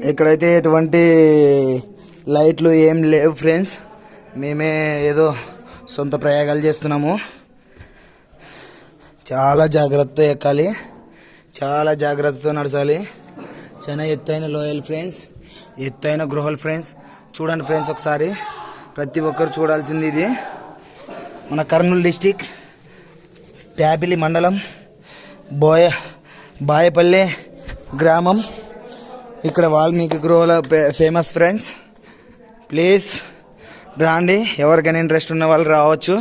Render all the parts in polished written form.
ఇక్కడైతే ఎటువంటి లైట్లు ఏం లేవు ఫ్రెండ్స్. మేమే ఏదో సొంత ప్రయోగాలు చేస్తున్నాము. చాలా జాగ్రత్తగా ఎక్కాలి, చాలా జాగ్రత్తతో నడచాలి. చాలా ఎత్తైన లోయలు ఫ్రెండ్స్, ఎత్తైన గృహాలు ఫ్రెండ్స్. చూడండి ఫ్రెండ్స్, ఒకసారి ప్రతి ఒక్కరు చూడాల్సింది ఇది. మన కర్నూలు డిస్టిక్ ప్యాపిలి మండలం బాయపల్లి గ్రామం. ఇక్కడ వాల్మీకి గృహాల ఫేమస్ ఫ్రెండ్స్. ప్లీజ్ రాండి, ఎవరికైనా ఇంట్రెస్ట్ ఉన్న వాళ్ళు రావచ్చు.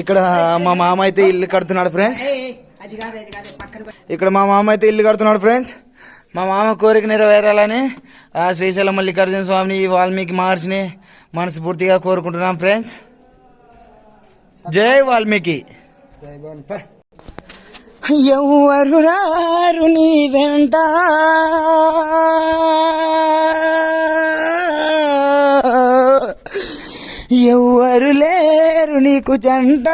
ఇక్కడ మా మామ అయితే ఇల్లు కడుతున్నాడు ఫ్రెండ్స్. ఇక్కడ మా మామ అయితే ఇల్లు కడుతున్నాడు ఫ్రెండ్స్. మా మామ కోరిక నెరవేరాలని ఆ శ్రీశైలం మల్లికార్జున స్వామిని, వాల్మీకి మహర్షిని మనస్ఫూర్తిగా కోరుకుంటున్నాం ఫ్రెండ్స్. జై వాల్మీకి. ఎవరు రారు నీ వెంట, ఎవరు లేరు నీకు జంట,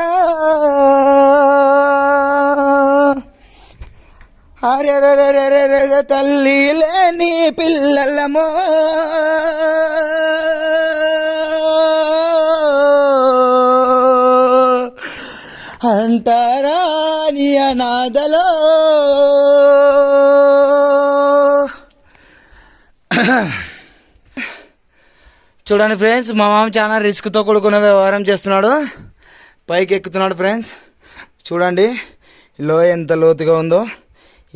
అరెరెరెరెరె తల్లి లేని పిల్లలమో, అంటారా నీ అనాథలో. చూడండి ఫ్రెండ్స్, మా మామ చాలా రిస్క్తో కూడుకున్న వ్యవహారం చేస్తున్నాడు. పైకి ఎక్కుతున్నాడు ఫ్రెండ్స్. చూడండి ఈ లోయ ఎంత లోతుగా ఉందో.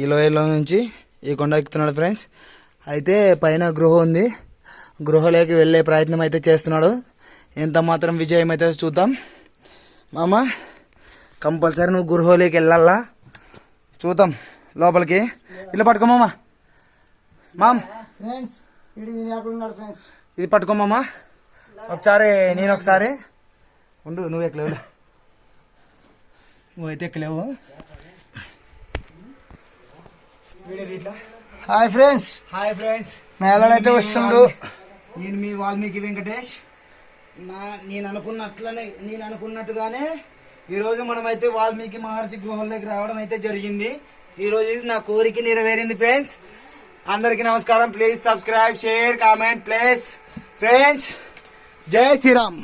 ఈ లోయలో నుంచి ఈ కొండ ఎక్కుతున్నాడు ఫ్రెండ్స్. అయితే పైన గృహ ఉంది, గృహలోకి వెళ్ళే ప్రయత్నం అయితే చేస్తున్నాడు. ఎంత మాత్రం విజయం అయితే చూద్దాం. మామ కంపల్సరీ నువ్వు గృహలోకి వెళ్ళాలా, చూద్దాం లోపలికి. ఇట్లా పట్టుకో మామ. ఇది పట్టుకో మామ. ఒకసారి నేను ఒకసారి ఉండు, నువ్వు ఎక్కలేవు, నువ్వైతే ఎక్కలేవు. Hi friends, hi friends. మేళనైతే వస్తుండు. నేను మీ వాల్మీకి వెంకటేష్. నేను అనుకున్నట్టుగానే ఈరోజు మనమైతే వాల్మీకి మహర్షి గృహంలోకి రావడం అయితే జరిగింది. ఈరోజు నా కోరిక నెరవేరింది ఫ్రెండ్స్. అందరికీ నమస్కారం. Please subscribe, share, comment please friends. జై శ్రీరామ్.